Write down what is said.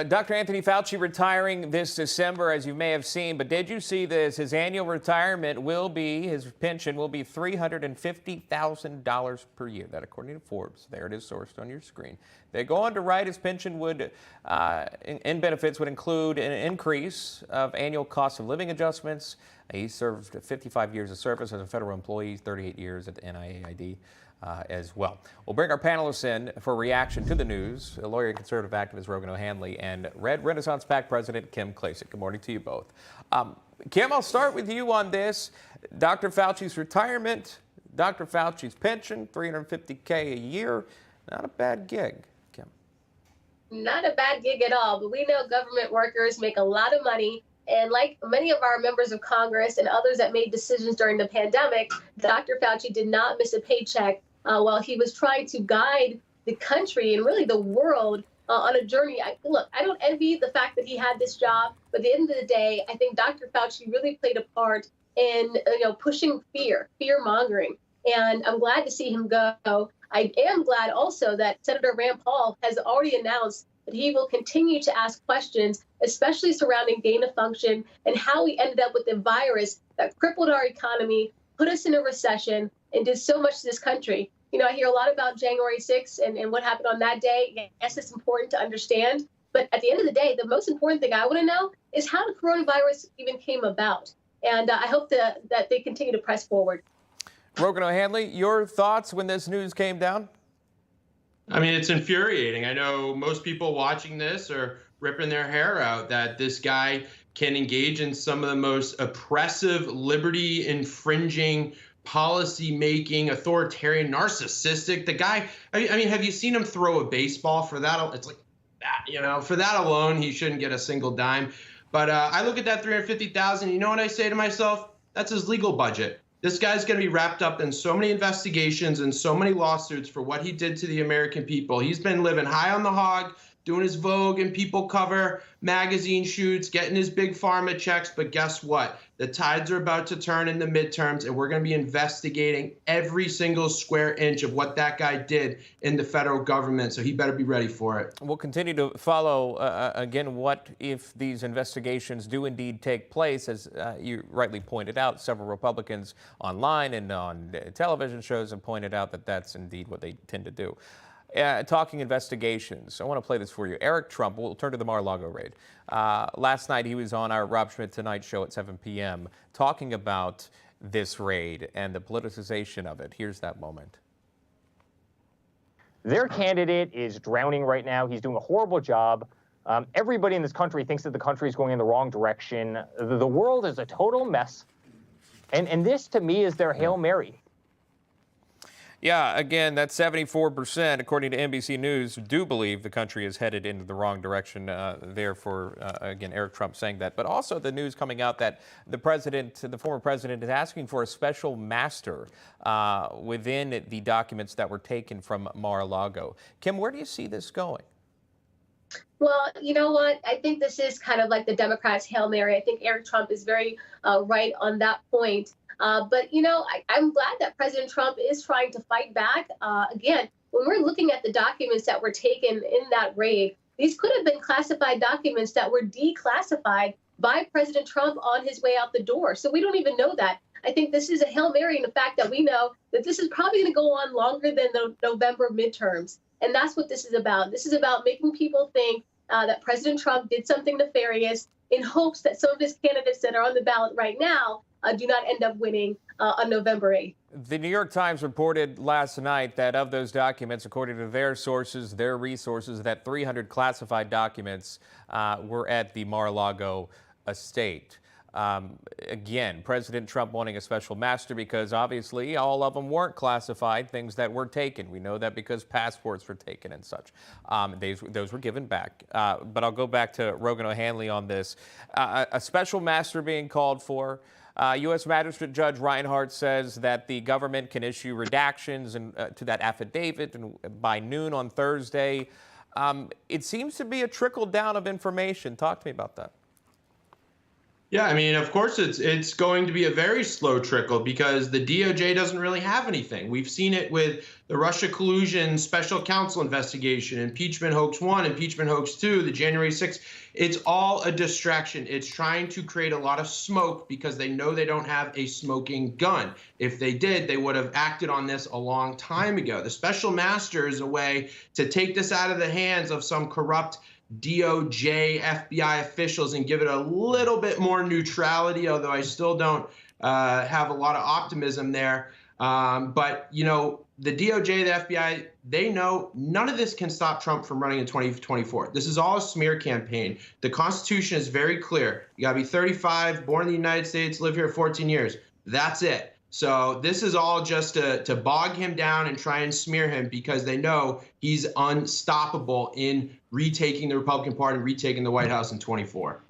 Dr. Anthony Fauci retiring this December, as you may have seen, but did you see this? His annual retirement his pension will be $350,000 per year. That according to Forbes. There it is, sourced on your screen. They go on to write his pension in benefits would include an increase of annual cost of living adjustments. He served 55 years of service as a federal employee, 38 years at the NIAID. As well. We'll bring our panelists in for a reaction to the news. A lawyer and conservative activist Rogan Handley and Red Renaissance PAC President Kim Klacik. Good morning to you both. Kim, I'll start with you on this. Dr. Fauci's retirement, Dr. Fauci's pension, $350K a year. Not a bad gig, Kim. Not a bad gig at all, but we know government workers make a lot of money. And like many of our members of Congress and others that made decisions during the pandemic, Dr. Fauci did not miss a paycheck while he was trying to guide the country and really the world on a journey. Look, I don't envy the fact that he had this job, but at the end of the day, I think Dr. Fauci really played a part in pushing fear mongering. And I'm glad to see him go. I am glad also that Senator Rand Paul has already announced that he will continue to ask questions, especially surrounding gain of function and how we ended up with a virus that crippled our economy, put us in a recession, and did so much to this country. I hear a lot about January 6th and what happened on that day. Yes, it's important to understand. But at the end of the day, the most important thing I want to know is how the coronavirus even came about. And I hope that they continue to press forward. Rogan Handley, your thoughts when this news came down? I mean, it's infuriating. I know most people watching this are ripping their hair out that this guy can engage in some of the most oppressive, liberty-infringing, policy-making, authoritarian, narcissistic. The guy, I mean, have you seen him throw a baseball? For that, it's like that, for that alone, he shouldn't get a single dime. But I look at that $350,000, you know what I say to myself? That's his legal budget. This guy's going to be wrapped up in so many investigations and so many lawsuits for what he did to the American people. He's been living high on the hog, doing his Vogue and People cover magazine shoots, getting his big pharma checks. But guess what? The tides are about to turn in the midterms, and we're going to be investigating every single square inch of what that guy did in the federal government. So he better be ready for it. We'll continue to follow, again, what if these investigations do indeed take place. As you rightly pointed out, several Republicans online and on television shows have pointed out that that's indeed what they tend to do. Talking investigations, I want to play this for you. Eric Trump, we'll turn to the Mar-a-Lago raid. Last night he was on our Rob Schmidt Tonight show at 7 p.m. talking about this raid and the politicization of it. Here's that moment. Their candidate is drowning right now. He's doing a horrible job. Everybody in this country thinks that the country is going in the wrong direction. The world is a total mess. And this, to me, is their Hail Mary. Yeah, again, that's 74%, according to NBC News, do believe the country is headed into the wrong direction. Therefore, again, Eric Trump saying that. But also the news coming out that the former president, is asking for a special master within the documents that were taken from Mar-a-Lago. Kim, where do you see this going? Well, you know what? I think this is kind of like the Democrats' Hail Mary. I think Eric Trump is very right on that point. But, I'm glad that President Trump is trying to fight back. Again, when we're looking at the documents that were taken in that raid, these could have been classified documents that were declassified by President Trump on his way out the door. So we don't even know that. I think this is a Hail Mary in the fact that we know that this is probably going to go on longer than the November midterms. And that's what this is about. This is about making people think that President Trump did something nefarious in hopes that some of his candidates that are on the ballot right now do not end up winning on November 8th. The New York Times reported last night that of those documents, according to their sources, their resources, that 300 classified documents were at the Mar-a-Lago estate. Again, President Trump wanting a special master because obviously all of them weren't classified, things that were taken. We know that because passports were taken and such. Those were given back. But I'll go back to Rogan Handley on this. A special master being called for. U.S. Magistrate Judge Reinhardt says that the government can issue redactions to that affidavit by noon on Thursday. It seems to be a trickle down of information. Talk to me about that. Yeah, I mean, of course, it's going to be a very slow trickle because the DOJ doesn't really have anything. We've seen it with the Russia collusion special counsel investigation, impeachment hoax 1, impeachment hoax 2, the January 6th. It's all a distraction. It's trying to create a lot of smoke because they know they don't have a smoking gun. If they did, they would have acted on this a long time ago. The special master is a way to take this out of the hands of some corrupt DOJ, FBI officials and give it a little bit more neutrality, although I still don't have a lot of optimism there. But, you know, the DOJ, the FBI, they know none of this can stop Trump from running in 2024. This is all a smear campaign. The Constitution is very clear. You got to be 35, born in the United States, live here 14 years. That's it. So this is all just to bog him down and try and smear him because they know he's unstoppable in retaking the Republican Party, retaking the White House in 24.